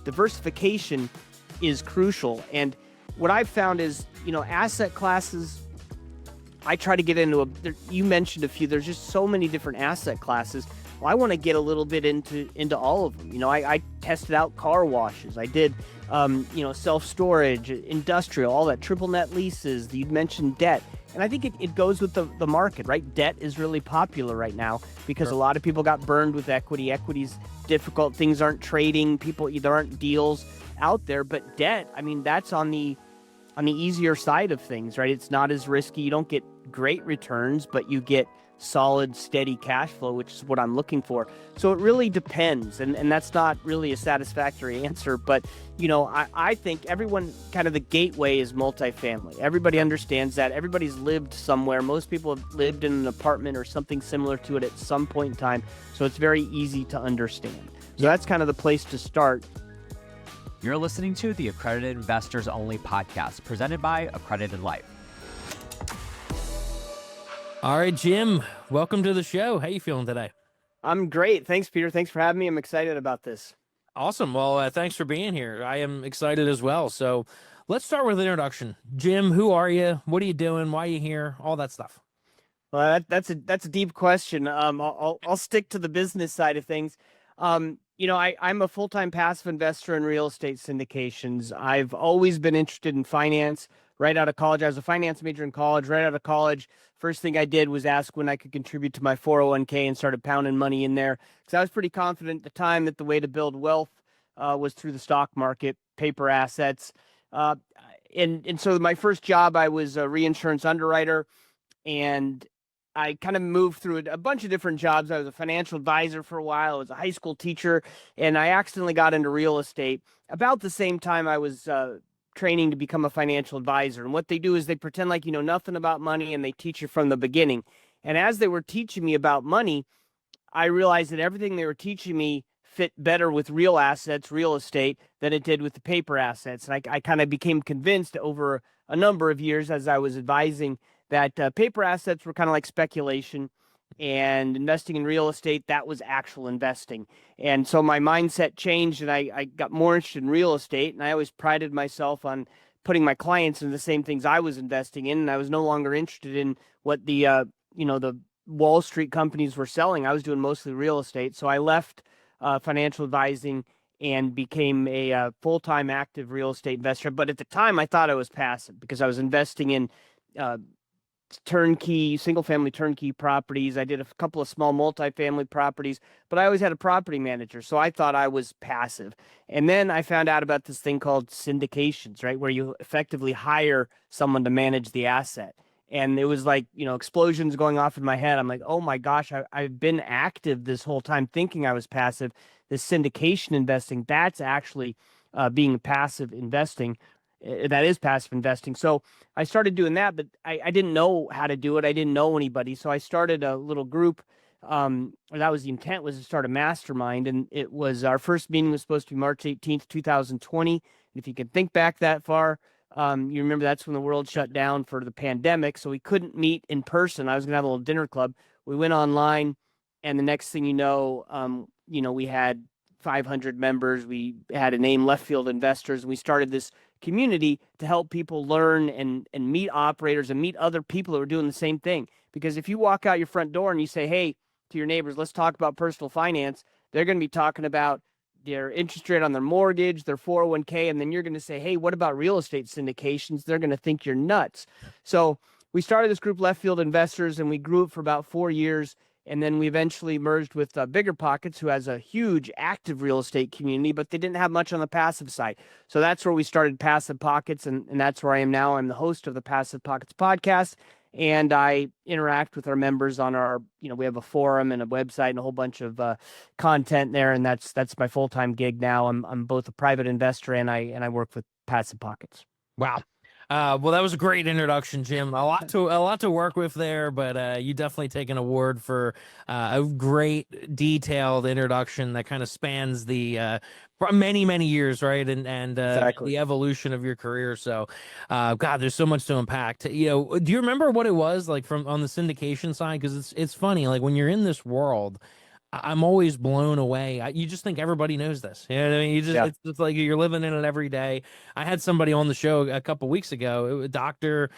diversification is crucial. And what I've found is, asset classes, I try to get into you mentioned a few, there's just so many different asset classes. Well, I want to get a little bit into all of them. I tested out car washes. I did, self-storage, industrial, all that, triple net leases. You mentioned debt. And I think it goes with the market, right? Debt is really popular right now because a lot of people got burned with equity. Equity's difficult. Things aren't trading. There aren't deals out there. But debt, that's on the easier side of things, right? It's not as risky. You don't get great returns, but you get solid, steady cash flow, which is what I'm looking for. So it really depends. And that's not really a satisfactory answer. But, I think everyone, kind of the gateway is multifamily. Everybody understands that. Everybody's lived somewhere. Most people have lived in an apartment or something similar to it at some point in time. So it's very easy to understand. So that's kind of the place to start. You're listening to the Accredited Investors Only podcast, presented by Accredited Life. All right, Jim, welcome to the show. How you feeling today? I'm great. Thanks, Peter. Thanks for having me. I'm excited about this. Awesome. Well, thanks for being here. I am excited as well. So let's start with an introduction. Jim, who are you? What are you doing? Why are you here? All that stuff. Well, that's a deep question. I'll stick to the business side of things. I'm a full-time passive investor in real estate syndications. I've always been interested in finance. Right out of college, I was a finance major in college. Right out of college, first thing I did was ask when I could contribute to my 401k and started pounding money in there because I was pretty confident at the time that the way to build wealth was through the stock market, paper assets. And so my first job, I was a reinsurance underwriter, and I kind of moved through a bunch of different jobs. I was a financial advisor for a while. I was a high school teacher, and I accidentally got into real estate about the same time I was training to become a financial advisor. And what they do is they pretend like you know nothing about money, and they teach you from the beginning. And as they were teaching me about money, I realized that everything they were teaching me fit better with real assets, real estate, than it did with the paper assets. And I kind of became convinced over a number of years as I was advising that paper assets were kind of like speculation, and investing in real estate, that was actual investing. And so my mindset changed, and I got more interested in real estate, and I always prided myself on putting my clients in the same things I was investing in, and I was no longer interested in what the Wall Street companies were selling. I was doing mostly real estate. So I left financial advising and became a full-time active real estate investor. But at the time, I thought I was passive because I was investing in single-family turnkey properties. I did a couple of small multifamily properties, but I always had a property manager, so I thought I was passive. And then I found out about this thing called syndications, right, where you effectively hire someone to manage the asset. And it was like, explosions going off in my head. I'm like, oh my gosh, I've been active this whole time thinking I was passive. This syndication investing, that's actually being passive investing. That is passive investing. So I started doing that, but I didn't know how to do it. I didn't know anybody. So I started a little group. That was the intent, was to start a mastermind. And it was, our first meeting was supposed to be March 18th, 2020. And if you can think back that far, you remember that's when the world shut down for the pandemic. So we couldn't meet in person. I was going to have a little dinner club. We went online, and the next thing you know, we had 500 members. We had a name, Left Field Investors, and we started this community to help people learn and meet operators and meet other people who are doing the same thing. Because if you walk out your front door and you say, hey, to your neighbors, let's talk about personal finance, they're going to be talking about their interest rate on their mortgage, their 401k, and then you're going to say, hey, what about real estate syndications? They're going to think you're nuts. So we started this group, Left Field Investors, and we grew it for about 4 years. And then we eventually merged with Bigger Pockets, who has a huge active real estate community, but they didn't have much on the passive side. So that's where we started Passive Pockets, and that's where I am now. I'm the host of the Passive Pockets podcast, and I interact with our members on our, we have a forum and a website and a whole bunch of content there, and that's my full-time gig now. I'm both a private investor and I work with Passive Pockets. Wow. Well, that was a great introduction, Jim. A lot to work with there, but you definitely take an award for a great detailed introduction that kind of spans the many years, right? And Exactly. The evolution of your career. So, God, there's so much to unpack. Do you remember what it was like from on the syndication side? Because it's funny, like when you're in this world, I'm always blown away. You just think everybody knows this. You know what I mean? Yeah. It's just like you're living in it every day. I had somebody on the show a couple weeks ago, a doctor.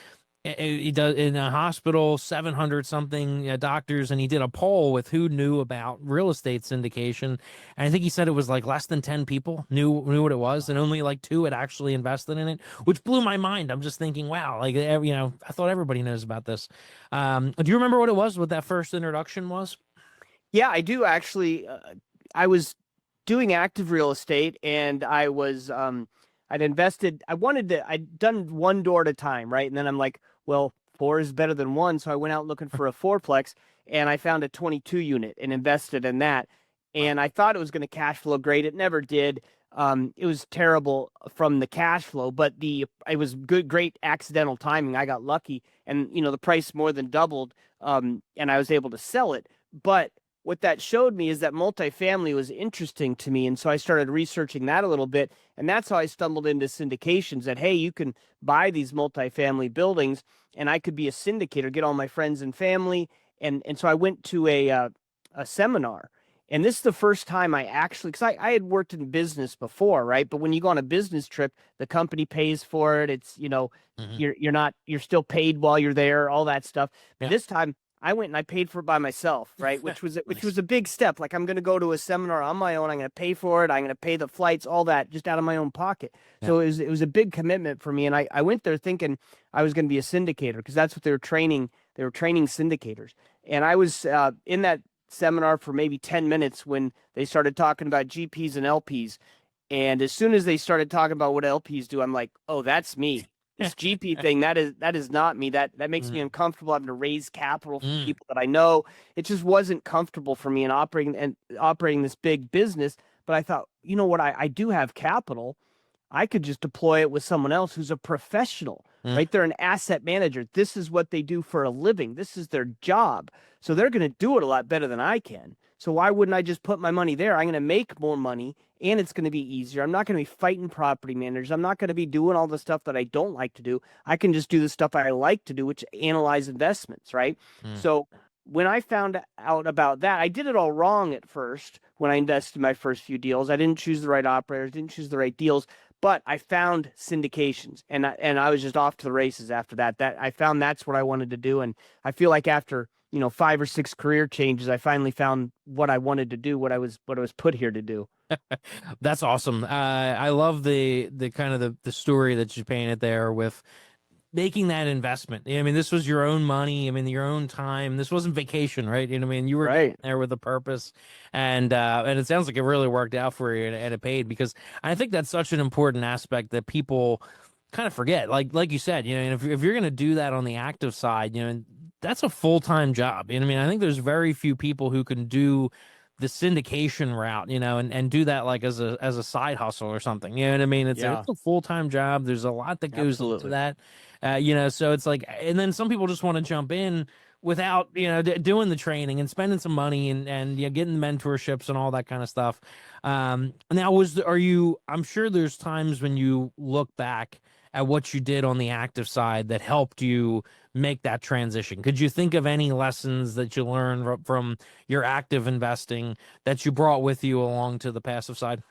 He does in a hospital, 700 something doctors, and he did a poll with who knew about real estate syndication. And I think he said it was like less than 10 people knew what it was, and only like 2 had actually invested in it, which blew my mind. I'm just thinking, wow, like I thought everybody knows about this. Do you remember what that first introduction was? Yeah, I do actually. I was doing active real estate, and I'd invested. I'd done one door at a time, right? And then I'm like, well, four is better than one. So I went out looking for a fourplex, and I found a 22 unit and invested in that. And I thought it was going to cash flow great. It never did. It was terrible from the cash flow, but it was great accidental timing. I got lucky, and the price more than doubled, and I was able to sell it. But what that showed me is that multifamily was interesting to me. And so I started researching that a little bit. And that's how I stumbled into syndications, that, hey, you can buy these multifamily buildings and I could be a syndicator, get all my friends and family. And so I went to a seminar. And this is the first time I actually, because I had worked in business before, right? But when you go on a business trip, the company pays for it. It's, you're still paid while you're there, all that stuff. But this time, I went and I paid for it by myself, right? Which was a big step. Like, I'm going to go to a seminar on my own. I'm going to pay for it. I'm going to pay the flights, all that, just out of my own pocket. Yeah. So it was a big commitment for me. And I went there thinking I was going to be a syndicator, because that's what they were training. They were training syndicators. And I was in that seminar for maybe 10 minutes when they started talking about GPs and LPs. And as soon as they started talking about what LPs do, I'm like, oh, that's me. This GP thing, that is not me. That makes me uncomfortable, having to raise capital for people that I know. It just wasn't comfortable for me in operating this big business. But I thought, you know what? I do have capital. I could just deploy it with someone else who's a professional, right? They're an asset manager. This is what they do for a living. This is their job. So they're going to do it a lot better than I can. So why wouldn't I just put my money there? I'm going to make more money, and it's going to be easier. I'm not going to be fighting property managers. I'm not going to be doing all the stuff that I don't like to do. I can just do the stuff I like to do, which analyze investments, right? So when I found out about that, I did it all wrong at first when I invested in my first few deals. I didn't choose the right operators, didn't choose the right deals, but I found syndications, and I was just off to the races after that. I found that's what I wanted to do, and I feel like after 5 or 6 career changes, I finally found what I wanted to do, what I was put here to do. That's awesome. I love the kind of the story that you painted there with making that investment. I mean, this was your own money. I mean, your own time. This wasn't vacation, right? I mean, you were there with a purpose, and it sounds like it really worked out for you, and it paid, because I think that's such an important aspect that people kind of forget. Like you said, if you're going to do that on the active side, that's a full-time job. I mean, I think there's very few people who can do the syndication route, and do that like as a side hustle or something. You know what I mean? It's a full-time job. There's a lot that goes into that. So it's like, and then some people just want to jump in without, doing the training and spending some money and getting mentorships and all that kind of stuff. Now I'm sure there's times when you look back at what you did on the active side that helped you make that transition. Could you think of any lessons that you learned from your active investing that you brought with you along to the passive side?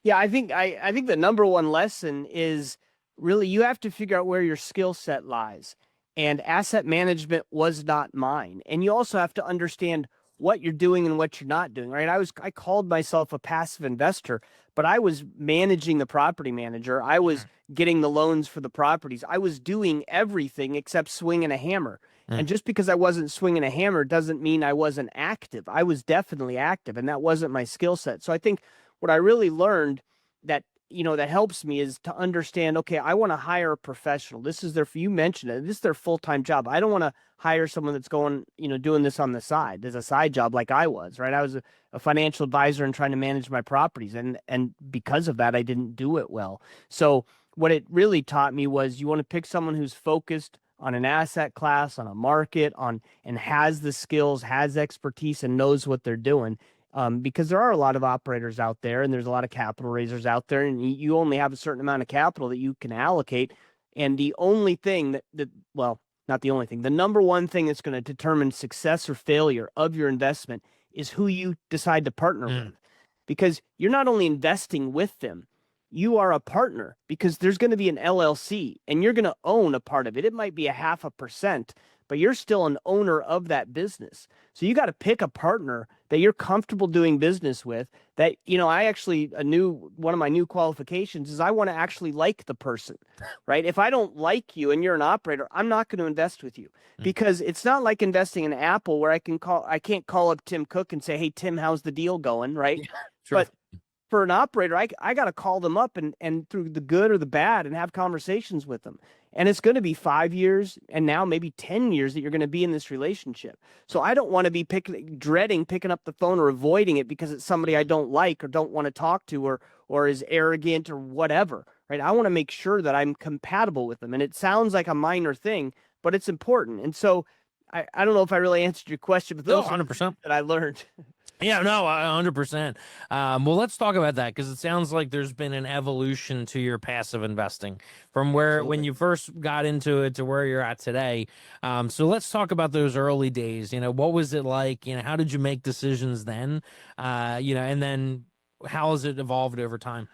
Yeah, I think the number one lesson is really you have to figure out where your skill set lies. And asset management was not mine. And you also have to understand what you're doing and what you're not doing, right? I called myself a passive investor, but I was managing the property manager. I was getting the loans for the properties. I was doing everything except swinging a hammer. And just because I wasn't swinging a hammer doesn't mean I wasn't active. I was definitely active, and that wasn't my skill set. So I think what I really learned that that helps me is to understand, okay, I want to hire a professional. This is you mentioned it, this is their full-time job. I don't want to hire someone that's going, doing this on the side. There's a side job like I was, right? I was a financial advisor and trying to manage my properties. And because of that, I didn't do it well. So what it really taught me was you want to pick someone who's focused on an asset class, on a market, and has the skills, has expertise, and knows what they're doing. Because there are a lot of operators out there, and there's a lot of capital raisers out there, and you only have a certain amount of capital that you can allocate. And the only thing not the only thing, the number one thing that's going to determine success or failure of your investment is who you decide to partner with, because you're not only investing with them, you are a partner, because there's going to be an LLC and you're going to own a part of it. It might be 0.5%, but you're still an owner of that business. So you got to pick a partner that you're comfortable doing business with. That, I actually, one of my new qualifications is I want to actually like the person, right? If I don't like you and you're an operator, I'm not going to invest with you, because it's not like investing in Apple where I can't call up Tim Cook and say, hey, Tim, how's the deal going? Right. Yeah, sure. But for an operator, I got to call them up and through the good or the bad and have conversations with them. And it's going to be 5 years and now maybe 10 years that you're going to be in this relationship. So I don't want to be dreading picking up the phone or avoiding it because it's somebody I don't like or don't want to talk to or is arrogant or whatever, right? I want to make sure that I'm compatible with them. And it sounds like a minor thing, but it's important. And so I don't know if I really answered your question, but those 100% that I learned. Yeah, no, 100%. Well, let's talk about that, because it sounds like there's been an evolution to your passive investing from when you first got into it to where you're at today. So let's talk about those early days. What was it like? How did you make decisions then? And then how has it evolved over time?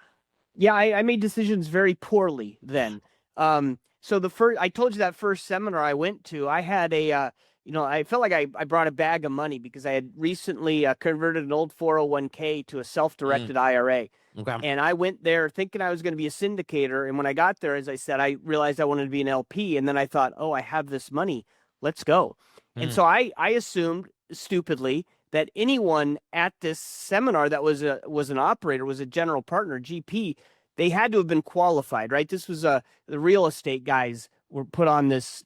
Yeah, I made decisions very poorly then. So I told you that first seminar I went to, I had I felt like I brought a bag of money because I had recently converted an old 401k to a self-directed IRA. Okay. And I went there thinking I was going to be a syndicator. And when I got there, as I said, I realized I wanted to be an LP. And then I thought, oh, I have this money. Let's go. And so I assumed stupidly that anyone at this seminar that was an operator, was a general partner, GP, they had to have been qualified, right? This was the real estate guys were put on this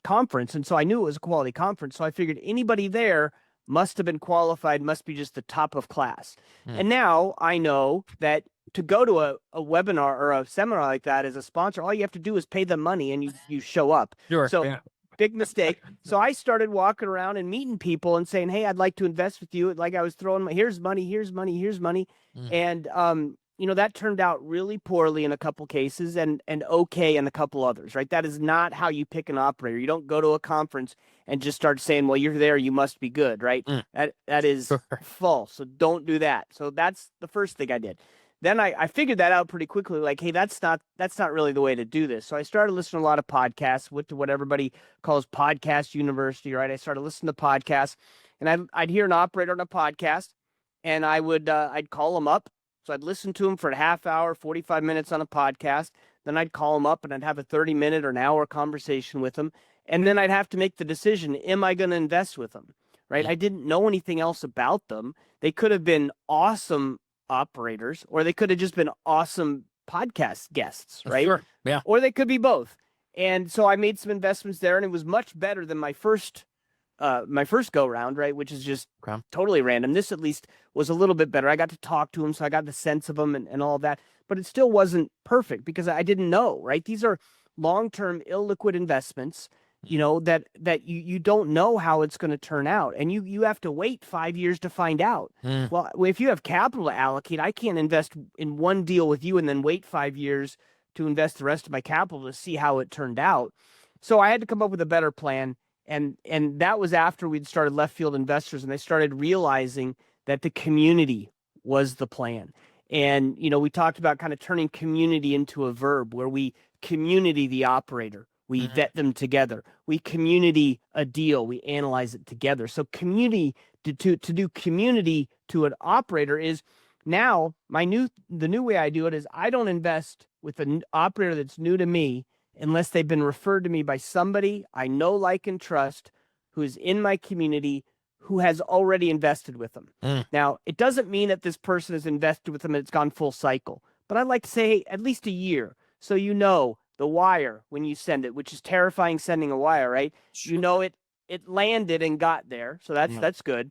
conference. And so I knew it was a quality conference. So I figured anybody there must have been qualified, must be just the top of class. And now I know that to go to a webinar or a seminar like that as a sponsor, all you have to do is pay them money and you show up. Sure. So yeah. Big mistake. So I started walking around and meeting people and saying, hey, I'd like to invest with you. Like I was throwing here's money, here's money, here's money. And, that turned out really poorly in a couple cases and okay in a couple others, right? That is not how you pick an operator. You don't go to a conference and just start saying, well, you're there, you must be good, right? That is false. So don't do that. So that's the first thing I did. Then I figured that out pretty quickly, like, hey, that's not really the way to do this. So I started listening to a lot of podcasts, went to what everybody calls podcast university, right? I started listening to podcasts, and I'd hear an operator on a podcast, and I'd call them up. So I'd listen to them for a half hour, 45 minutes on a podcast. Then I'd call them up and I'd have a 30-minute or an hour conversation with them. And then I'd have to make the decision, am I going to invest with them, right? I didn't know anything else about them. They could have been awesome operators, or they could have just been awesome podcast guests, right? Sure. Yeah. Or they could be both. And so I made some investments there, and it was much better than my first go round, right? Which is just totally random. This at least was a little bit better. I got to talk to him, so I got the sense of him and all of that, but it still wasn't perfect because I didn't know, right? These are long-term illiquid investments, that you don't know how it's going to turn out. And you have to wait 5 years to find out. Well, if you have capital to allocate, I can't invest in one deal with you and then wait 5 years to invest the rest of my capital to see how it turned out. So I had to come up with a better plan. And that was after we'd started Left Field Investors, and they started realizing that the community was the plan. And, we talked about kind of turning community into a verb where we community the operator. We vet them together. We community a deal. We analyze it together. So community to do community to an operator is now the new way I do it is I don't invest with an operator that's new to me unless they've been referred to me by somebody I know, like, and trust, who is in my community, who has already invested with them. Now, it doesn't mean that this person has invested with them and it's gone full cycle, but I'd like to say at least a year. So the wire when you send it, which is terrifying sending a wire, right? It landed and got there. So that's good.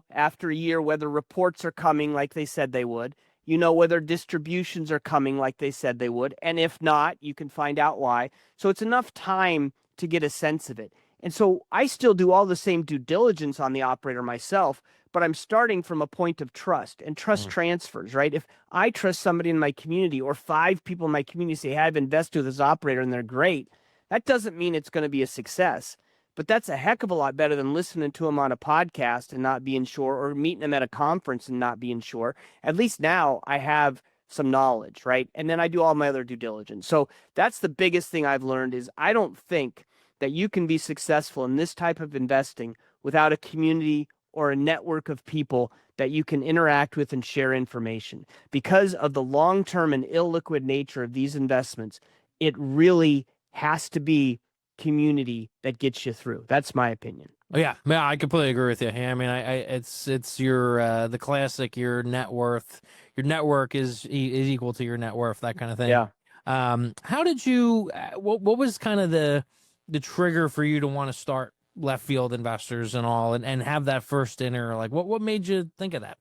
After a year whether reports are coming like they said they would. Whether distributions are coming like they said they would. And if not, you can find out why. So it's enough time to get a sense of it. And so I still do all the same due diligence on the operator myself, but I'm starting from a point of trust, and trust transfers, right? If I trust somebody in my community, or 5 people in my community say, hey, I've invested with this operator and they're great, that doesn't mean it's going to be a success. but that's a heck of a lot better than listening to them on a podcast and not being sure, or meeting them at a conference and not being sure. At least now I have some knowledge, right? And then I do all my other due diligence. So that's the biggest thing I've learned is I don't think that you can be successful in this type of investing without a community or a network of people that you can interact with and share information. Because of the long-term and illiquid nature of these investments, it really has to be community that gets you through. That's my opinion. Oh, yeah, I completely agree with you. I mean, it's your the classic, your net worth, your network is equal to your net worth, that kind of thing. Yeah. How did you? What was kind of the trigger for you to want to start Left Field Investors and all, and have that first dinner? Like, what made you think of that?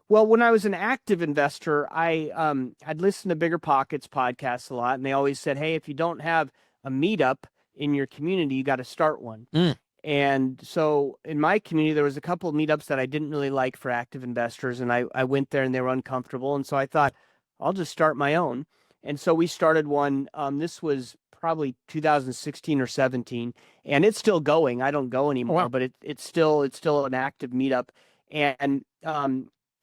Well, when I was an active investor, I'd listened to Bigger Pockets podcasts a lot, and they always said, "Hey, if you don't have a meetup in your community, you got to start one." And so in my community, there was a couple of meetups that I didn't really like for active investors, and I went there and they were uncomfortable, and so I thought I'll just start my own. And so we started one. This was probably 2016 or 17, and it's still going. I don't go anymore, Wow. but it's still an active meetup. And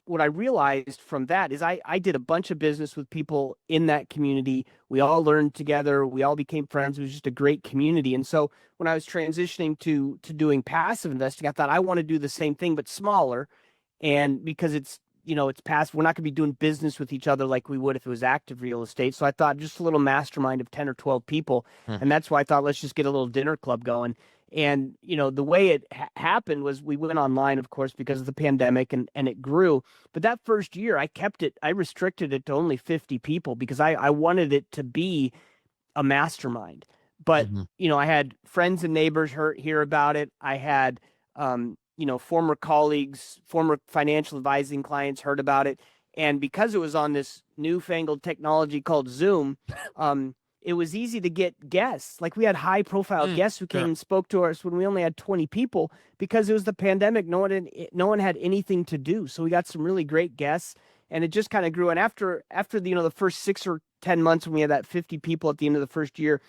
what I realized from that is I did a bunch of business with people in that community. We all learned together. We all became friends. It was just a great community. And so when I was transitioning to doing passive investing, I thought I want to do the same thing, but smaller. And because it's passive, we're not going to be doing business with each other like we would if it was active real estate. So I thought just a little mastermind of 10 or 12 people. And that's why I thought, let's just get a little dinner club going. And, the way it happened was we went online, of course, because of the pandemic, and it grew. But that first year, I restricted it to only 50 people because I wanted it to be a mastermind. But, I had friends and neighbors hear about it. I had, former colleagues, former financial advising clients heard about it. And because it was on this newfangled technology called Zoom, it was easy to get guests. Like we had high profile guests who came and spoke to us when we only had 20 people because it was the pandemic. No one had anything to do. So we got some really great guests, and it just kind of grew. And after the first 6 or 10 months, when we had that 50 people at the end of the first year,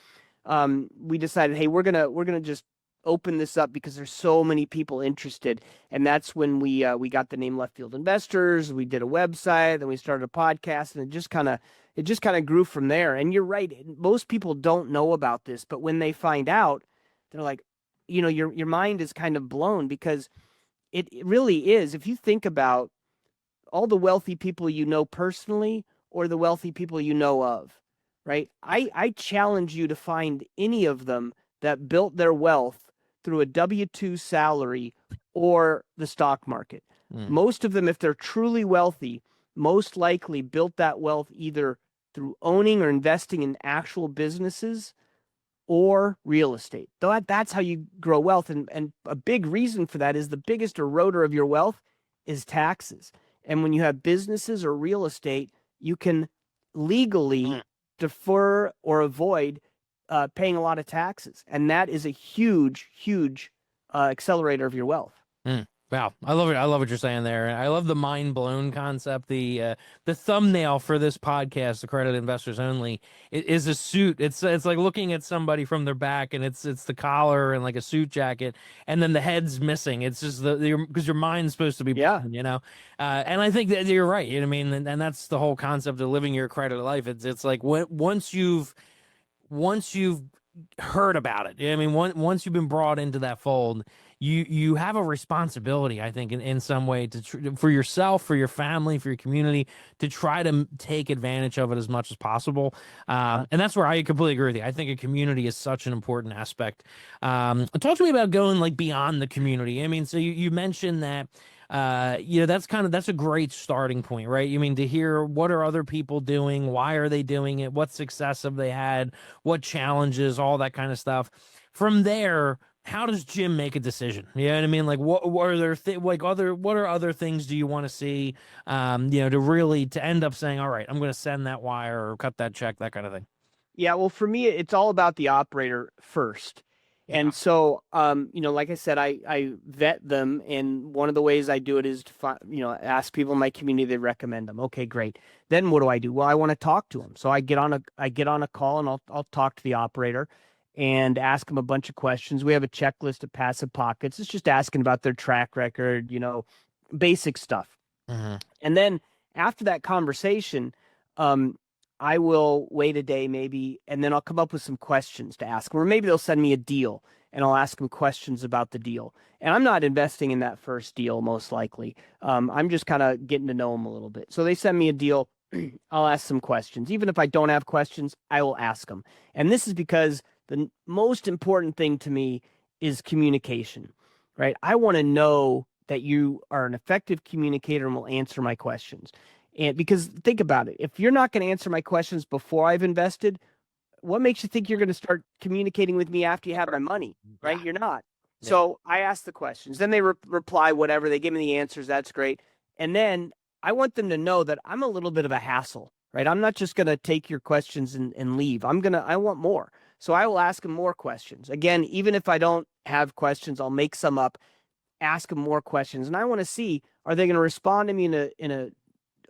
we decided, hey, we're gonna just open this up because there's so many people interested. And that's when we got the name Left Field Investors. We did a website, then we started a podcast, and it just kind of grew from there. And you're right, most people don't know about this, but when they find out, they're like, your mind is kind of blown, because it really is. If you think about all the wealthy people you know personally, or the wealthy people you know of, right? I challenge you to find any of them that built their wealth through a W-2 salary or the stock market. Most of them, if they're truly wealthy, most likely built that wealth either through owning or investing in actual businesses or real estate. That's how you grow wealth. And a big reason for that is the biggest eroder of your wealth is taxes. And when you have businesses or real estate, you can legally defer or avoid paying a lot of taxes. And that is a huge, huge accelerator of your wealth. Wow, I love it. I love what you're saying there. I love the mind blown concept. The thumbnail for this podcast, Accredited Investors Only, is a suit. It's like looking at somebody from their back, and it's the collar and like a suit jacket, and then the head's missing. It's just because your mind's supposed to be blown, And I think that you're right. I mean, and that's the whole concept of living your accredited life. It's like once you've heard about it. I mean, once you've been brought into that fold, you have a responsibility, I think, in some way for yourself, for your family, for your community, to try to take advantage of it as much as possible. And that's where I completely agree with you. I think a community is such an important aspect. Talk to me about going like beyond the community. I mean, so you mentioned that. That's a great starting point, right? You mean to hear what are other people doing? Why are they doing it? What success have they had? What challenges? All that kind of stuff. From there, how does Jim make a decision? You know what I mean? Like, what are there what are other things do you want to see? To end up saying, all right, I'm going to send that wire or cut that check, that kind of thing. Yeah, well, for me, it's all about the operator first. And so, like I said, I vet them. And one of the ways I do it is to, ask people in my community, they recommend them. Okay, great. Then what do? Well, I want to talk to them. So I get on a call, and I'll talk to the operator. and ask them a bunch of questions. We have a checklist of passive pockets. It's just asking about their track record, basic stuff. Mm-hmm. And then after that conversation, I will wait a day maybe, and then I'll come up with some questions to ask them. Or maybe they'll send me a deal and I'll ask them questions about the deal. And I'm not investing in that first deal, most likely. I'm just kind of getting to know them a little bit. So they send me a deal. I'll ask some questions. Even if I don't have questions, I will ask them. And this is because the most important thing to me is communication, right? I want to know that you are an effective communicator and will answer my questions. And because think about it, if you're not going to answer my questions before I've invested, what makes you think you're going to start communicating with me after you have my money, right? Yeah. You're not. Yeah. So I ask the questions, then they reply whatever, they give me the answers. That's great. And then I want them to know that I'm a little bit of a hassle, right? I'm not just going to take your questions and leave. I want more. So I will ask them more questions. Again, even if I don't have questions, I'll make some up, ask them more questions. And I want to see, are they going to respond to me in a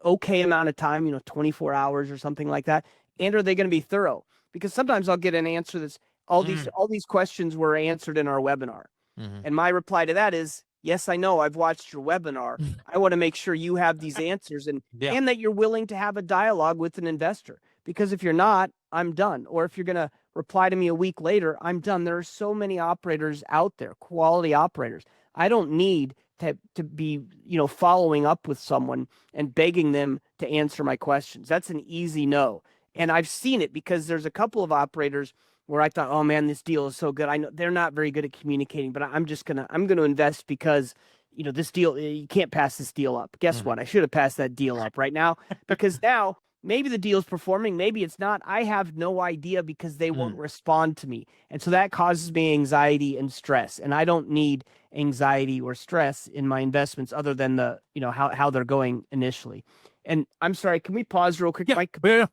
okay amount of time, 24 hours or something like that? And are they going to be thorough? Because sometimes I'll get an answer that's all these questions were answered in our webinar. Mm-hmm. And my reply to that is, yes, I know. I've watched your webinar. I want to make sure you have these answers and that you're willing to have a dialogue with an investor. Because if you're not, I'm done. Or if you're going to reply to me a week later, I'm done. There are so many operators out there, quality operators. I don't need to be, following up with someone and begging them to answer my questions. That's an easy no. And I've seen it because there's a couple of operators where I thought, oh man, this deal is so good. I know they're not very good at communicating, but I'm going to invest because, this deal, you can't pass this deal up. Guess what? I should have passed that deal up right now, because now maybe the deal is performing, maybe it's not. I have no idea because they won't respond to me. And so that causes me anxiety and stress. And I don't need anxiety or stress in my investments other than the, how they're going initially. And I'm sorry, can we pause real quick? Yeah.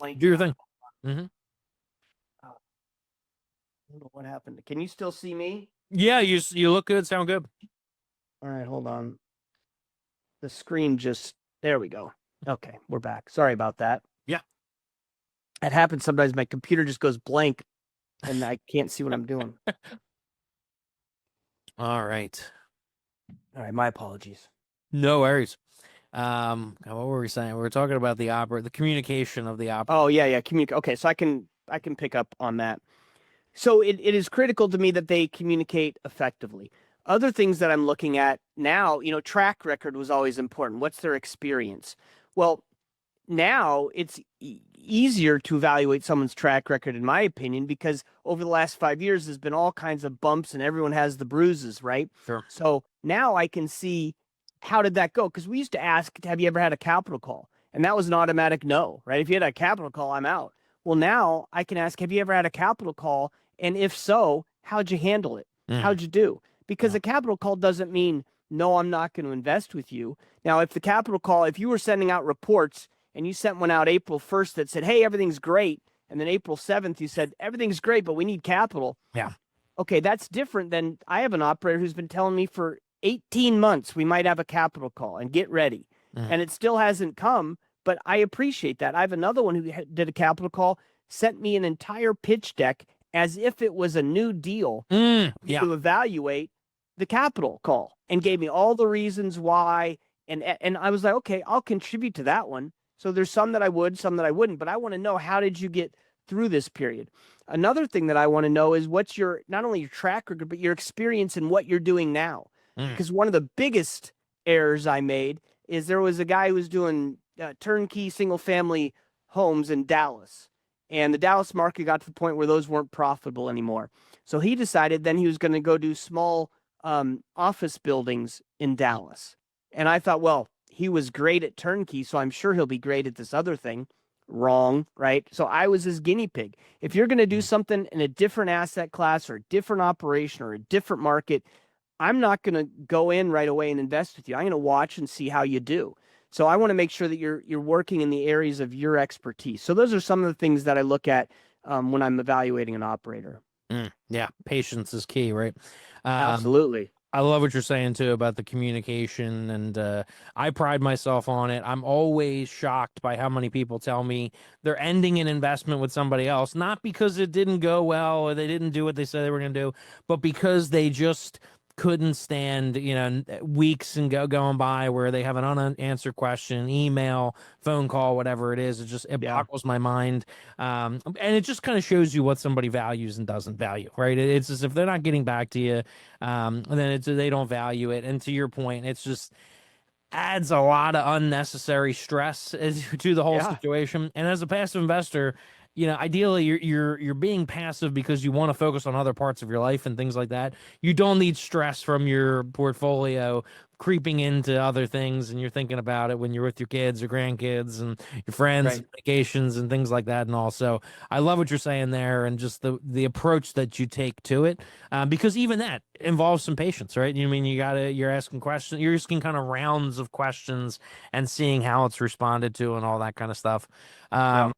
Do your thing. Mm-hmm. I don't know what happened. Can you still see me? Yeah, you look good, sound good. All right, hold on. The screen there we go. Okay, we're back. Sorry about that. Yeah. It happens sometimes. My computer just goes blank and I can't see what I'm doing. All right. My apologies. No worries. What were we saying? We were talking about the communication of the operator. Oh, yeah. Okay, so I can pick up on that. So it is critical to me that they communicate effectively. Other things that I'm looking at now, track record was always important. What's their experience? Well, now it's easier to evaluate someone's track record, in my opinion, because over the last 5 years, there's been all kinds of bumps and everyone has the bruises, right? Sure. So now I can see, how did that go? Because we used to ask, have you ever had a capital call? And that was an automatic no, right? If you had a capital call, I'm out. Well, now I can ask, have you ever had a capital call? And if so, how'd you handle it? How'd you do? Because a capital call doesn't mean, no, I'm not going to invest with you. Now, if you were sending out reports and you sent one out April 1st that said, hey, everything's great, and then April 7th, you said, everything's great, but we need capital. Yeah. Okay, that's different than I have an operator who's been telling me for 18 months we might have a capital call and get ready. And it still hasn't come, but I appreciate that. I have another one who did a capital call, sent me an entire pitch deck as if it was a new deal to evaluate the capital call, and gave me all the reasons why. And I was like, okay, I'll contribute to that one. So there's some that I would, some that I wouldn't, but I want to know, how did you get through this period? Another thing that I want to know is what's not only your track record, but your experience in what you're doing now. Because one of the biggest errors I made is there was a guy who was doing turnkey single family homes in Dallas. And the Dallas market got to the point where those weren't profitable anymore. So he decided then he was going to go do small office buildings in Dallas. And I thought, well, he was great at turnkey, so I'm sure he'll be great at this other thing. Wrong, right? So I was his guinea pig. If you're going to do something in a different asset class or a different operation or a different market, I'm not going to go in right away and invest with you. I'm going to watch and see how you do. So I want to make sure that you're working in the areas of your expertise. So those are some of the things that I look at when I'm evaluating an operator. Yeah, patience is key, right? Absolutely. I love what you're saying too about the communication, and I pride myself on it. I'm always shocked by how many people tell me they're ending an investment with somebody else, not because it didn't go well or they didn't do what they said they were going to do, but because they just couldn't stand, weeks and going by where they have an unanswered question, email, phone call, whatever it is. It Yeah. boggles my mind. And it just kind of shows you what somebody values and doesn't value, right? It's as if they're not getting back to you, then they don't value it. And to your point, it's just adds a lot of unnecessary stress to the whole Yeah. situation. And as a passive investor, ideally you're being passive because you want to focus on other parts of your life and things like that. You don't need stress from your portfolio creeping into other things, and you're thinking about it when you're with your kids or grandkids and your friends, Right. and vacations and things like that. And also, I love what you're saying there, and just the approach that you take to it, because even that involves some patience, right? You mean you're asking questions, you're asking kind of rounds of questions and seeing how it's responded to and all that kind of stuff. Yeah.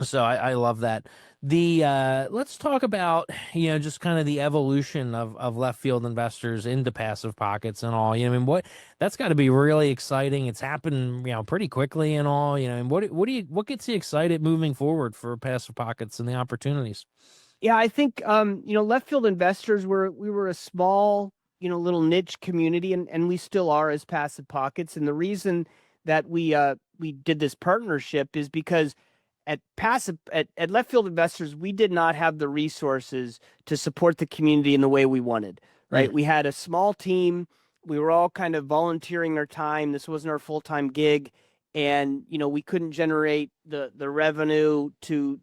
So I love that. Let's talk about, just kind of the evolution of left field investors into passive pockets and all. I mean, that's got to be really exciting. It's happened, pretty quickly and all. And what gets you excited moving forward for passive pockets and the opportunities? Yeah, I think left field investors we were a small, little niche community, and we still are as passive pockets. And the reason that we did this partnership is because at left field investors, we did not have the resources to support the community in the way we wanted, right? We had a small team. We were all kind of volunteering our time. This wasn't our full-time gig. And, we couldn't generate the revenue to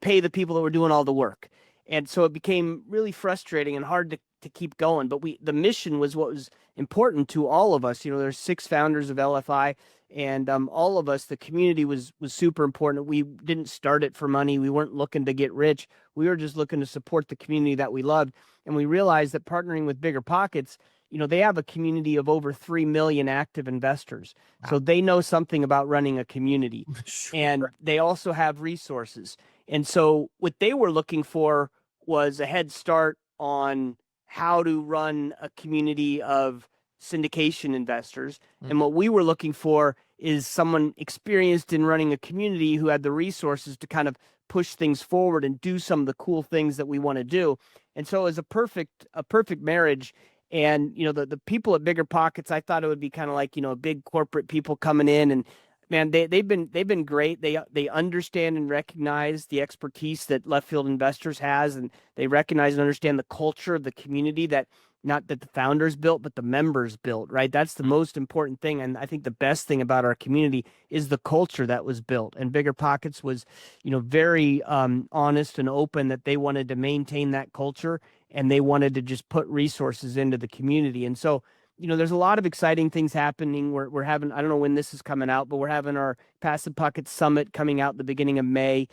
pay the people that were doing all the work. And so it became really frustrating and hard to keep going. But the mission was what was important to all of us. There's 6 founders of LFI, and all of us, the community was super important. We didn't start it for money. We weren't looking to get rich. We were just looking to support the community that we loved. And we realized that partnering with Bigger Pockets, they have a community of over 3 million active investors. Wow. So they know something about running a community. Sure. And they also have resources. And so what they were looking for was a head start on how to run a community of syndication investors. And what we were looking for is someone experienced in running a community who had the resources to kind of push things forward and do some of the cool things that we want to do. And so it was a perfect marriage. And, the people at Bigger Pockets, I thought it would be kind of like, big corporate people coming in, and man, they've been great. They understand and recognize the expertise that left field investors has, and they recognize and understand the culture of the community that not that the founders built, but the members built, right? That's the most important thing. And I think the best thing about our community is the culture that was built. And Bigger Pockets was, very honest and open that they wanted to maintain that culture, and they wanted to just put resources into the community. And so, there's a lot of exciting things happening. We're having, I don't know when this is coming out, but we're having our Passive Pockets Summit coming out the beginning of May,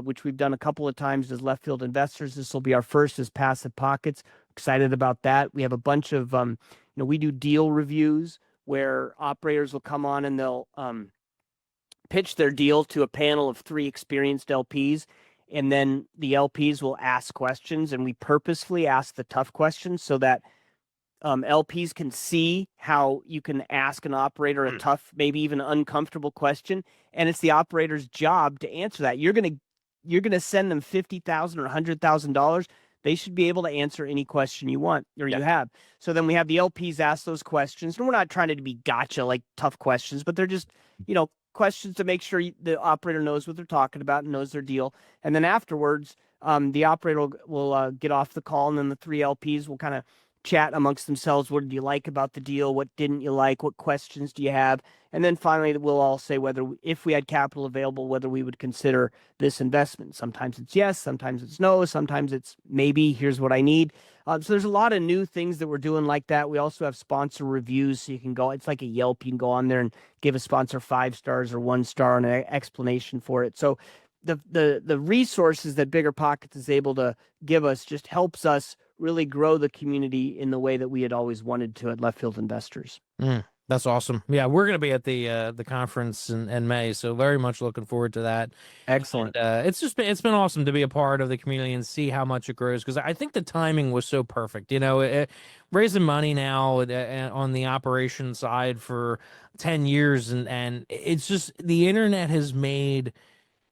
which we've done a couple of times as left field investors. This will be our first as Passive Pockets. Excited about that. We have a bunch of, we do deal reviews where operators will come on and they'll pitch their deal to a panel of 3 experienced LPs. And then the LPs will ask questions, and we purposefully ask the tough questions so that LPs can see how you can ask an operator a tough, maybe even uncomfortable question, and it's the operator's job to answer that. You're gonna send them $50,000 or $100,000. They should be able to answer any question you want or you have. So then we have the LPs ask those questions, and we're not trying to be gotcha like tough questions, but they're just questions to make sure the operator knows what they're talking about and knows their deal. And then afterwards, the operator will get off the call, and then the 3 LPs will kind of chat amongst themselves. What did you like about the deal? What didn't you like? What questions do you have? And then finally, we'll all say whether, if we had capital available, whether we would consider this investment. Sometimes it's yes, sometimes it's no, sometimes it's maybe, here's what I need. So there's a lot of new things that we're doing like that. We also have sponsor reviews, so you can go, it's like a Yelp, you can go on there and give a sponsor 5 stars or 1 star and an explanation for it. So the resources that Bigger Pockets is able to give us just helps us really grow the community in the way that we had always wanted to at Left Field Investors. That's awesome. Yeah, we're going to be at the conference in May, so very much looking forward to that. Excellent. And it's been awesome to be a part of the community and see how much it grows, because I think the timing was so perfect. Raising money now on the operation side for 10 years, and it's just the internet has made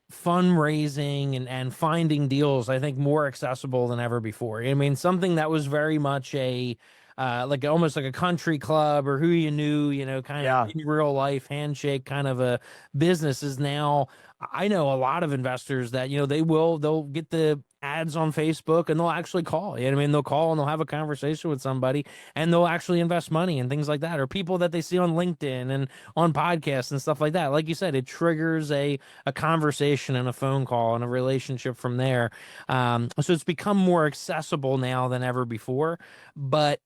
fundraising and finding deals, I think, more accessible than ever before. I mean, something that was very much a like almost like a country club or who you knew, kind Yeah. of in real life handshake kind of a business is now. I know a lot of investors that, they'll get the ads on Facebook and they'll actually call. I mean, they'll call and they'll have a conversation with somebody and they'll actually invest money and things like that, or people that they see on LinkedIn and on podcasts and stuff like that. Like you said, it triggers a conversation and a phone call and a relationship from there. So it's become more accessible now than ever before, but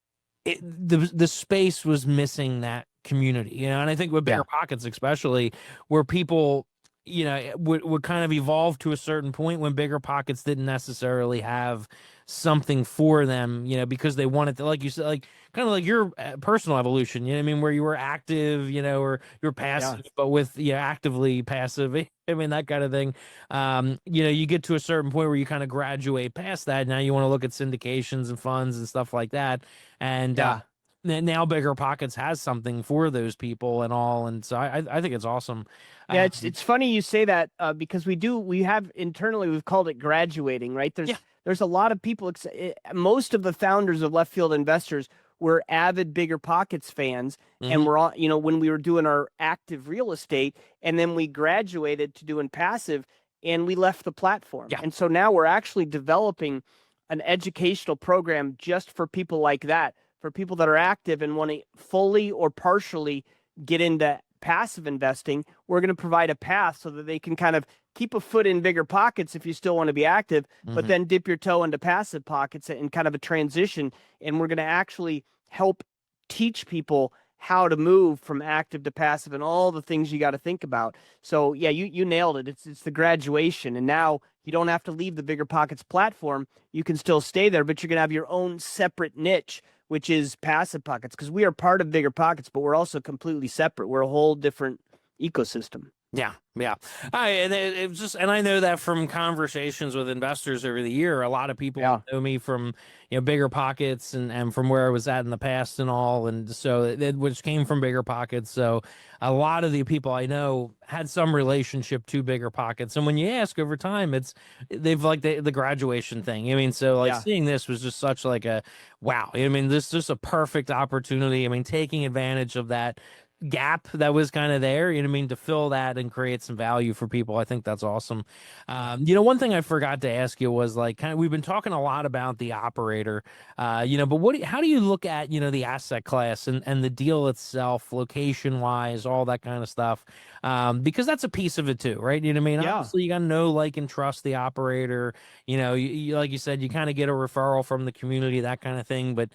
the space was missing that community, and I think with Bigger Pockets, especially, where people, would kind of evolve to a certain point when Bigger Pockets didn't necessarily have something for them, because they wanted to, like you said, like kind of like your personal evolution, I mean, where you were active, or you're passive, but with actively passive, I mean, that kind of thing. You get to a certain point where you kind of graduate past that. Now you want to look at syndications and funds and stuff like that. And now Bigger Pockets has something for those people and all. And so I think it's awesome. Yeah, it's funny you say that because we have internally, we've called it graduating, right? There's a lot of people, most of the founders of Left Field Investors were avid Bigger Pockets fans, and we're all, when we were doing our active real estate, and then we graduated to doing passive, and we left the platform. And so now we're actually developing an educational program just for people like that, for people that are active and want to fully or partially get into passive investing. We're going to provide a path so that they can kind of keep a foot in Bigger Pockets if you still want to be active, but then dip your toe into passive pockets in kind of a transition. And we're going to actually help teach people how to move from active to passive and all the things you got to think about. So yeah, you nailed it. It's the graduation. And now you don't have to leave the Bigger Pockets platform. You can still stay there, but you're going to have your own separate niche, which is passive pockets, because we are part of Bigger Pockets, but we're also completely separate. We're a whole different ecosystem. Yeah. And I know that from conversations with investors over the year, a lot of people know me from, Bigger Pockets and from where I was at in the past and all. And so which came from Bigger Pockets. So a lot of the people I know had some relationship to Bigger Pockets. And when you ask over time, they've like the graduation thing. I mean, so seeing this was just such like a, wow. I mean, this is just a perfect opportunity. I mean, taking advantage of that gap that was kind of there, to fill that and create some value for people. I think that's awesome. One thing I forgot to ask you was like, we've been talking a lot about the operator, but how do you look at, the asset class and the deal itself, location wise, all that kind of stuff? Because that's a piece of it too, right? Obviously you got to know, like, and trust the operator, you, like you said, you kind of get a referral from the community, that kind of thing. But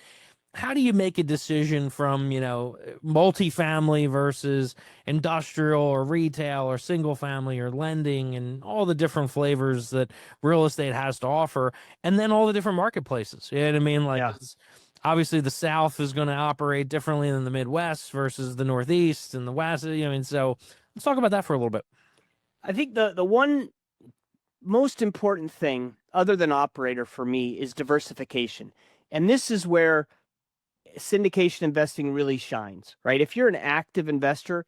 how do you make a decision from, multifamily versus industrial or retail or single family or lending and all the different flavors that real estate has to offer, and then all the different marketplaces? You know what I mean? Like, obviously the South is going to operate differently than the Midwest versus the Northeast and the West. So let's talk about that for a little bit. I think the one most important thing other than operator for me is diversification. And this is where syndication investing really shines, right? If you're an active investor,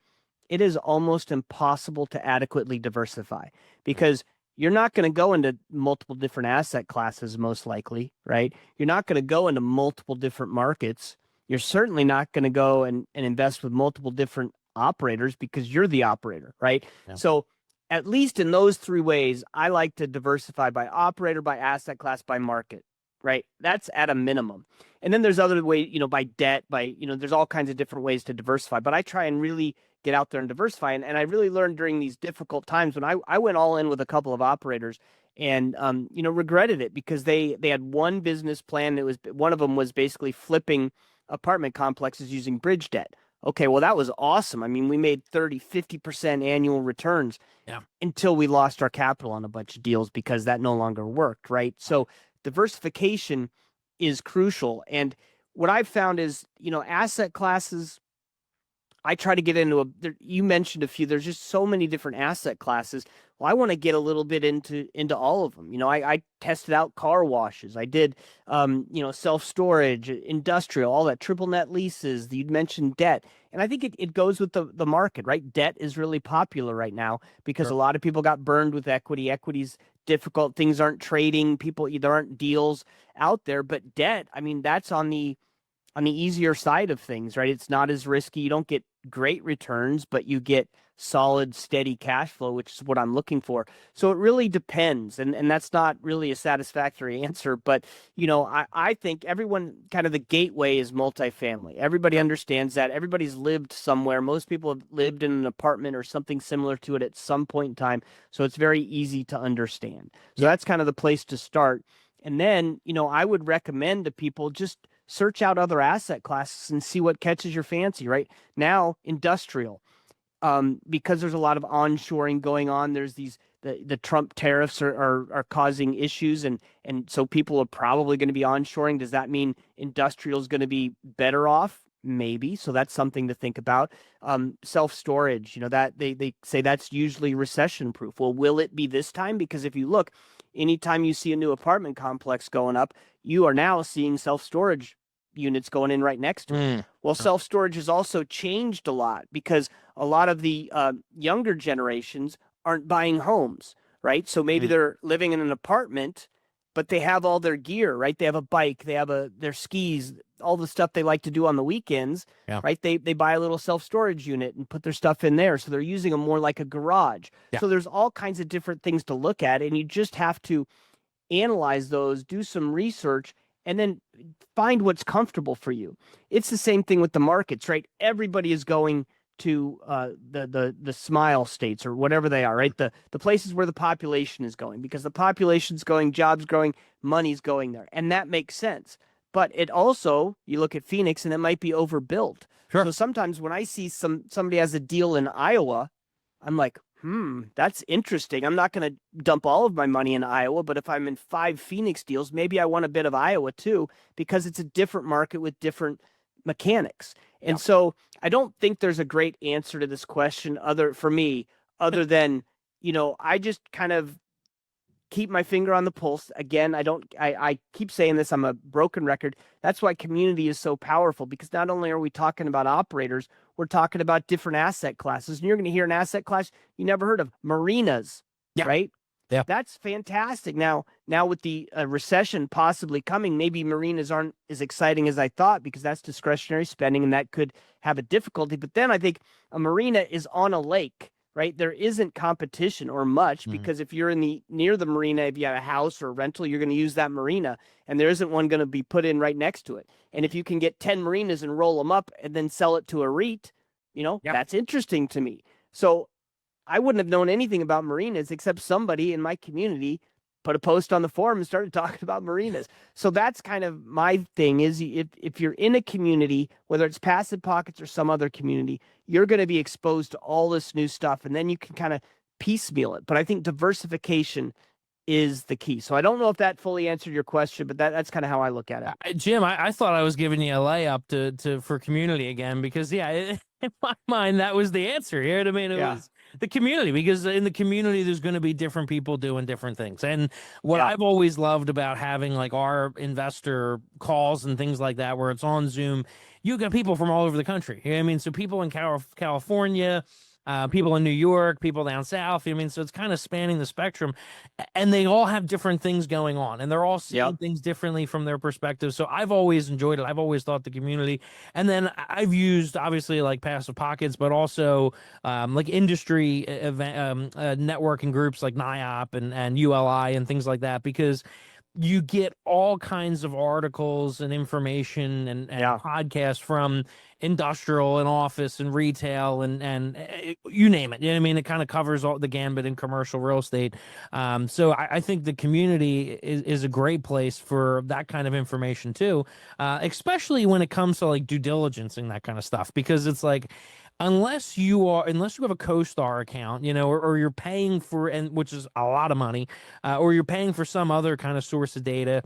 it is almost impossible to adequately diversify because you're not going to go into multiple different asset classes, most likely, right? You're not going to go into multiple different markets. You're certainly not going to go and invest with multiple different operators because you're the operator, right? Yeah. So at least in those three ways, I like to diversify by operator, by asset class, by market, right? That's at a minimum. And then there's other ways, by debt, there's all kinds of different ways to diversify. But I try and really get out there and diversify. And I really learned during these difficult times when I went all in with a couple of operators and, regretted it because they had one business plan. It was one of them was basically flipping apartment complexes using bridge debt. Okay, well, that was awesome. I mean, we made 50% annual returns until we lost our capital on a bunch of deals because that no longer worked, right? So diversification is crucial. And what I've found is, asset classes I try to get into you mentioned a few, there's just so many different asset classes. Well, I want to get a little bit into all of them. I tested out car washes. I did, self-storage, industrial, all that, triple net leases. You'd mentioned debt. And I think it goes with the market, right? Debt is really popular right now because Sure. a lot of people got burned with equity. Equity's difficult. Things aren't trading. There aren't deals out there. But debt, I mean, that's on the easier side of things, right? It's not as risky. You don't get great returns, but you get solid, steady cash flow, which is what I'm looking for. So it really depends. And that's not really a satisfactory answer. But, I think everyone kind of the gateway is multifamily. Everybody understands that. Everybody's lived somewhere. Most people have lived in an apartment or something similar to it at some point in time. So it's very easy to understand. So that's kind of the place to start. And then, I would recommend to people just search out other asset classes and see what catches your fancy, right? Now, industrial, because there's a lot of onshoring going on. There's the Trump tariffs are causing issues, and so people are probably going to be onshoring. Does that mean industrial is going to be better off? Maybe. So that's something to think about. Self-storage, that they say that's usually recession proof. Well, will it be this time? Because if you look, anytime you see a new apartment complex going up, you are now seeing self-storage units going in right next to it. Well, self-storage has also changed a lot because a lot of the younger generations aren't buying homes, right? So maybe they're living in an apartment, but they have all their gear, right? They have a bike, they have their skis, all the stuff they like to do on the weekends, right? They buy a little self-storage unit and put their stuff in there. So they're using them more like a garage. So there's all kinds of different things to look at, and you just have to analyze those, do some research, and then find what's comfortable for you. It's the same thing with the markets, right? Everybody is going to the smile states or whatever they are, right? The places where the population is going, because the population's going, jobs growing, money's going there. And that makes sense. But it also, you look at Phoenix and it might be overbuilt. Sure. So sometimes when I see somebody has a deal in Iowa, I'm like, that's interesting. I'm not going to dump all of my money in Iowa, but if I'm in 5 Phoenix deals, maybe I want a bit of Iowa too, because it's a different market with different mechanics. And so I don't think there's a great answer to this question other than, I just kind of keep my finger on the pulse. Again, I keep saying this, I'm a broken record. That's why community is so powerful, because not only are we talking about operators, we're talking about different asset classes. And you're going to hear an asset class you never heard of, marinas, right? Yeah. That's fantastic. Now with the recession possibly coming, maybe marinas aren't as exciting as I thought, because that's discretionary spending and that could have a difficulty. But then I think a marina is on a lake, right? There isn't competition or much, because if you're near the marina, if you have a house or a rental, you're going to use that marina, and there isn't one going to be put in right next to it. And if you can get 10 marinas and roll them up and then sell it to a REIT, that's interesting to me. So I wouldn't have known anything about marinas except somebody in my community put a post on the forum and started talking about marinas. So that's kind of my thing, is if you're in a community, whether it's Passive Pockets or some other community, you're going to be exposed to all this new stuff, and then you can kind of piecemeal it. But I think diversification is the key. So I don't know if that fully answered your question, but that's kind of how I look at it. Jim, I thought I was giving you a layup for community again, because in my mind that was the answer. You know what I mean? It was the community, because in the community there's going to be different people doing different things. And what I've always loved about having like our investor calls and things like that, where it's on Zoom, you got people from all over the country. You know what I mean? So people in California, people in New York, people down south. I mean, so it's kind of spanning the spectrum, and they all have different things going on, and they're all seeing things differently from their perspective. So I've always enjoyed it. I've always thought the community, and then I've used obviously like Passive Pockets, but also like industry event, networking groups like NIOP and ULI and things like that, because you get all kinds of articles and information and podcasts from industrial and office and retail and you name it. You know what I mean? It kind of covers all the gambit in commercial real estate. So I think the community is a great place for that kind of information too, especially when it comes to like due diligence and that kind of stuff, because it's like, unless you have a CoStar account, or you're paying for, and which is a lot of money, or you're paying for some other kind of source of data,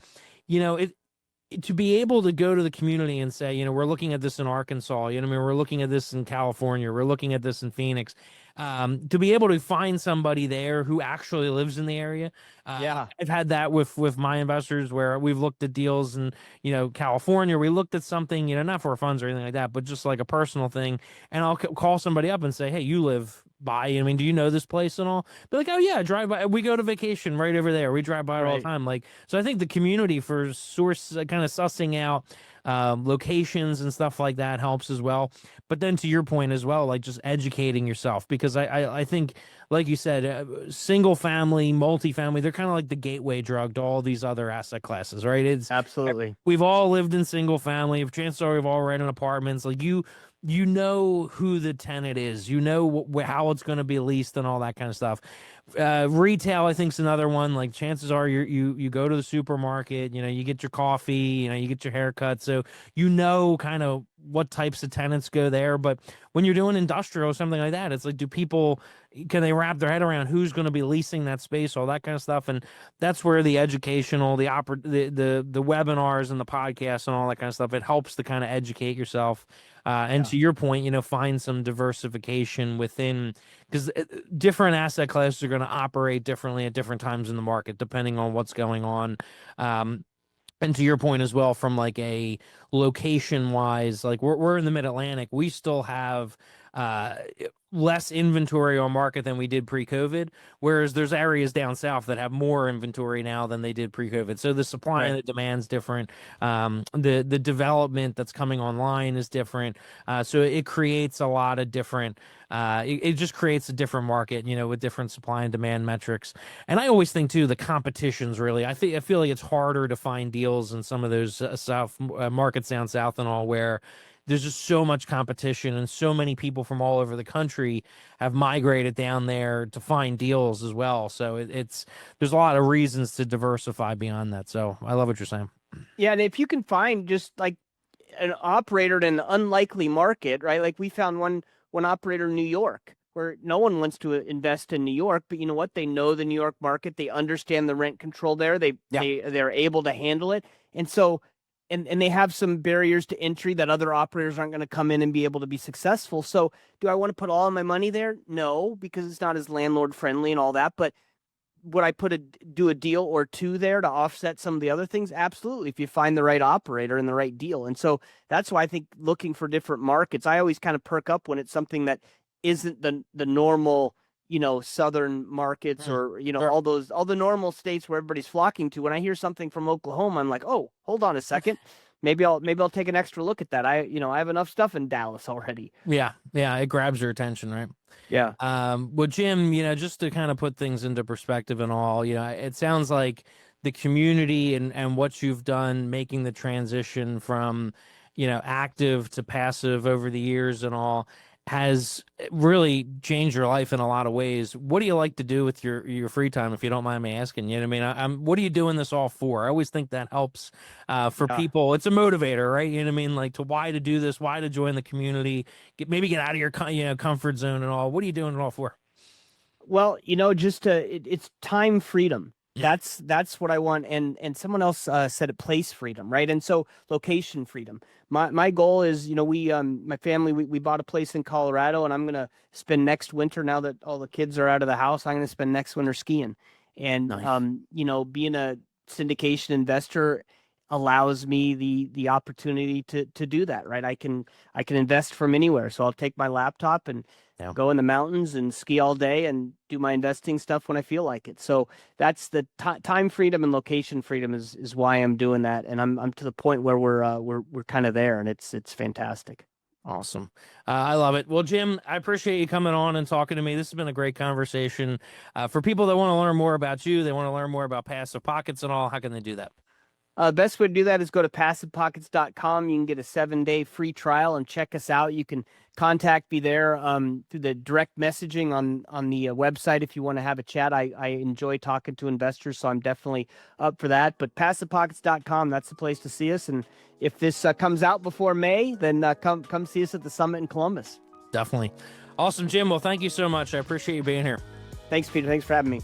to be able to go to the community and say, we're looking at this in Arkansas, we're looking at this in California, we're looking at this in Phoenix, to be able to find somebody there who actually lives in the area. Yeah. I've had that with my investors where we've looked at deals in, California. We looked at something, not for funds or anything like that, but just like a personal thing. And I'll call somebody up and say, hey, you live by, do you know this place and all? Be like, oh yeah, drive by. We go to vacation right over there. We drive by it all the time. Like, so I think the community for source kind of sussing out locations and stuff like that helps as well. But then to your point as well, like just educating yourself, because I think, like you said, single family, multifamily, they're kind of like the gateway drug to all these other asset classes, right? It's Absolutely. We've all lived in single family. Chances are we've all rented apartments. Like you know who the tenant is, how it's going to be leased and all that kind of stuff. Retail, I think, is another one. Like chances are you go to the supermarket, you get your coffee, you get your haircut. So, kind of what types of tenants go there. But when you're doing industrial or something like that, it's like, can they wrap their head around who's going to be leasing that space, all that kind of stuff? And that's where the educational, the webinars and the podcasts and all that kind of stuff, it helps to kind of educate yourself. And to your point, find some diversification within, because different asset classes are going to operate differently at different times in the market, depending on what's going on. And to your point as well, from like a location wise, like we're in the Mid-Atlantic, we still have less inventory on market than we did pre-COVID, whereas there's areas down south that have more inventory now than they did pre-COVID. So the supply and the demand's different. The development that's coming online is different. So it creates a lot of different. It just creates a different market, with different supply and demand metrics. And I always think too, the competition's really. I feel like it's harder to find deals in some of those south markets down south and all, where there's just so much competition and so many people from all over the country have migrated down there to find deals as well. So there's a lot of reasons to diversify beyond that. So I love what you're saying. Yeah. And if you can find just like an operator in an unlikely market, right? Like we found one operator in New York where no one wants to invest in New York, but you know what? They know the New York market. They understand the rent control there. They're able to handle it. And so, and they have some barriers to entry that other operators aren't going to come in and be able to be successful. So do I want to put all of my money there? No, because it's not as landlord friendly and all that. But would I do a deal or two there to offset some of the other things? Absolutely. If you find the right operator and the right deal. And so that's why I think looking for different markets, I always kind of perk up when it's something that isn't the normal, southern markets or, all the normal states where everybody's flocking to. When I hear something from Oklahoma, I'm like, oh, hold on a second. Maybe I'll take an extra look at that. I have enough stuff in Dallas already. Yeah. It grabs your attention, right? Yeah. Well, Jim, just to kind of put things into perspective and all, it sounds like the community and what you've done, making the transition from, active to passive over the years and all, has really changed your life in a lot of ways. What do you like to do with your free time, if you don't mind me asking? What are you doing this all for? I always think that helps for people. It's a motivator, right? Like why to do this, why to join the community, get out of your comfort zone and all. What are you doing it all for? Well, it's time freedom. That's what I want. And someone else said it, place freedom, right? And so location freedom. My goal is, my family, we bought a place in Colorado, and I'm going to spend next winter, now that all the kids are out of the house, I'm going to spend next winter skiing. And, nice. Being a syndication investor allows me the opportunity to do that, right? I can invest from anywhere. So I'll take my laptop and go in the mountains and ski all day and do my investing stuff when I feel like it. So that's the time freedom and location freedom is why I'm doing that. And I'm to the point where we're kind of there, and it's fantastic. Awesome. I love it. Well, Jim, I appreciate you coming on and talking to me. This has been a great conversation. For people that want to learn more about you, they want to learn more about Passive Pockets and all, how can they do that? Best way to do that is go to passivepockets.com. You can get a 7-day free trial and check us out. You can contact me there through the direct messaging on the website if you want to have a chat. I enjoy talking to investors, so I'm definitely up for that. But passivepockets.com, that's the place to see us. And if this comes out before May, then come see us at the summit in Columbus. Definitely. Awesome, Jim. Well, thank you so much. I appreciate you being here. Thanks, Peter. Thanks for having me.